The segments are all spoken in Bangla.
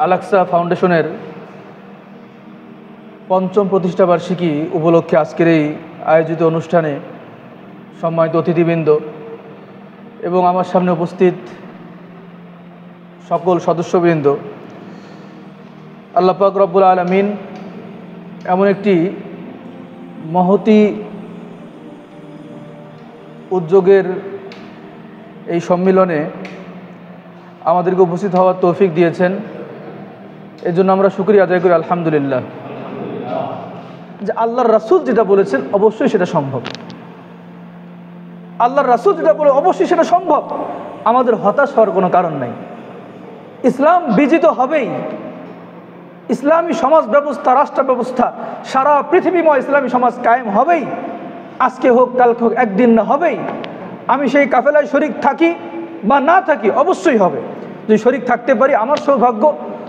আল-আকসা ফাউন্ডেশনের পঞ্চম প্রতিষ্ঠাবার্ষিকী উপলক্ষে আজকের এই আয়োজিত অনুষ্ঠানে সম্মানিত অতিথিবৃন্দ এবং আমার সামনে উপস্থিত সকল সদস্যবৃন্দ, আল্লাহ পাক রব্বুল আলামিন এমন একটি মহতি উদ্যোগের এই সম্মিলনে আমাদেরকে উপস্থিত হওয়ার তৌফিক দিয়েছেন। এর জন্য আমরা শুকরিয়া আদায় করি আলহামদুলিল্লাহ। যে আল্লাহর রাসূল যেটা বলেছেন অবশ্যই সেটা সম্ভব। আল্লাহর রাসূল যেটা বলে অবশ্যই সেটা সম্ভব। আমাদের হতাশ হওয়ার কোনো কারণ নাই। ইসলাম বিজিত হবেই। ইসলামী সমাজ ব্যবস্থা, রাষ্ট্র ব্যবস্থা সারা পৃথিবীময় ইসলামী সমাজ কায়েম হবেই। আজকে হোক কালকে হোক, একদিন না হবেই। আমি সেই কাফেলায় শরীক থাকি বা না থাকি অবশ্যই হবে। যদি শরীক থাকতে পারি আমার সৌভাগ্য,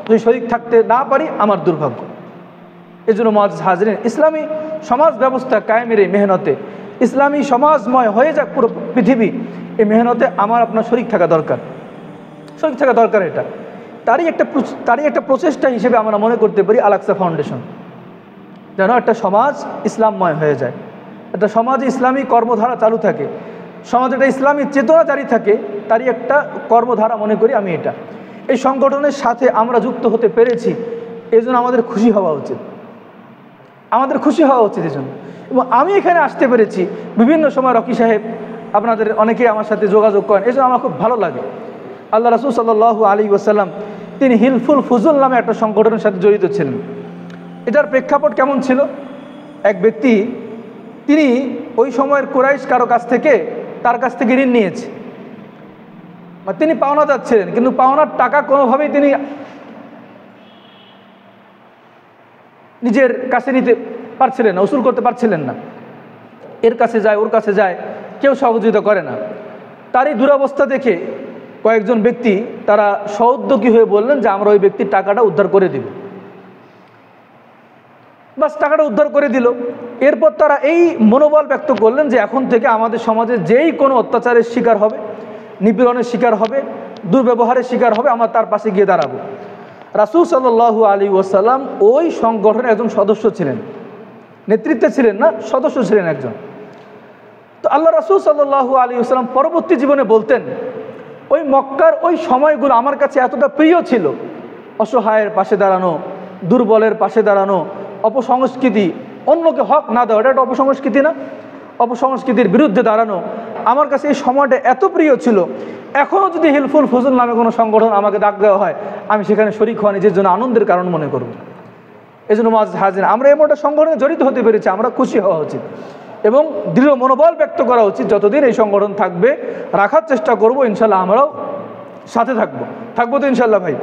যদি শরীক থাকতে না পারি আমার দুর্ভাগ্য। এই জন্য মুআজ্জিজ হাজরিন, ইসলামী সমাজ ব্যবস্থা কায়েমের এই মেহনতে, ইসলামী সমাজময় হয়ে যাক পুরো পৃথিবী, এই মেহনতে আমার আপনার শরীক থাকা দরকার। শরীক থাকা দরকার। এটা তারই একটা প্রচেষ্টা হিসেবে আমরা মনে করতে পারি আল-আকসা ফাউন্ডেশন, যেন একটা সমাজ ইসলামময় হয়ে যায়, একটা সমাজে ইসলামী কর্মধারা চালু থাকে, সমাজে একটা ইসলামী চেতনা জারি থাকে, তারই একটা কর্মধারা মনে করি আমি এটা। এই সংগঠনের সাথে আমরা যুক্ত হতে পেরেছি, এই জন্য আমাদের খুশি হওয়া উচিত। আমাদের খুশি হওয়া উচিত এই জন্য। এবং আমি এখানে আসতে পেরেছি বিভিন্ন সময়, রকি সাহেব আপনাদের অনেকেই আমার সাথে যোগাযোগ করেন, এই জন্য আমার খুব ভালো লাগে। আল্লাহ রাসূল সাল্লাল্লাহু আলাইহি ওয়াসাল্লাম তিনি হিলফুল ফুজুল নামে একটা সংগঠনের সাথে জড়িত ছিলেন। এটার প্রেক্ষাপট কেমন ছিল? এক ব্যক্তি তিনি ওই সময়ের কুরাইশ কারো কাছ থেকে তার কাছ থেকে ঋণ নিয়েছে, বা তিনি পাওনাদার ছিলেন, কিন্তু পাওনার টাকা কোনোভাবেই তিনি নিজের কাছে নিতে পারছিলেন না, উসুল করতে পারছিলেন না। এর কাছে যায়, ওর কাছে যায়, কেউ সহযোগিতা করে না। তারই দুরবস্থা দেখে কয়েকজন ব্যক্তি তারা সউদ্যোগী হয়ে বললেন যে আমরা ওই ব্যক্তির টাকাটা উদ্ধার করে দিব। বাস টাকাটা উদ্ধার করে দিল। এরপর তারা এই মনোবল ব্যক্ত করলেন যে এখন থেকে আমাদের সমাজে যেই কোনো অত্যাচারের শিকার হবে, নিপীড়নের শিকার হবে, দুর্ব্যবহারের শিকার হবে, আমরা তার পাশে গিয়ে দাঁড়াবো। রাসূল সাল্লাল্লাহু আলাইহি ওয়াসাল্লাম ওই সংগঠনের একজন সদস্য ছিলেন, নেতৃত্বে ছিলেন না, সদস্য ছিলেন একজন। তো আল্লাহ রাসূল সাল্লাল্লাহু আলাইহি ওয়াসাল্লাম পরবর্তী জীবনে বলতেন, ওই মক্কার ওই সময়গুলো আমার কাছে এতটা প্রিয় ছিল, অসহায়ের পাশে দাঁড়ানো, দুর্বলের পাশে দাঁড়ানো, অপসংস্কৃতি, অন্যকে হক না দেওয়া, এটা একটা অপসংস্কৃতি না? অপসংস্কৃতির বিরুদ্ধে দাঁড়ানো আমার কাছে এই সময়টা এত প্রিয় ছিল। এখনও যদি হিলফুল ফুজুল নামে কোনো সংগঠন আমাকে ডাক দেওয়া হয়, আমি সেখানে শরীক হওয়া নিজের জন্য আনন্দের কারণ মনে করব। এই জন্য মুআজ্জিজ হাজরিন, আমরা এমন একটা সংগঠনে জড়িত হতে পেরেছি, আমরা খুশি হওয়া উচিত এবং দৃঢ় মনোবল ব্যক্ত করা উচিত। যতদিন এই সংগঠন থাকবে রাখার চেষ্টা করব, ইনশাল্লাহ আমরাও সাথে থাকবো তো ইনশাল্লাহ ভাই।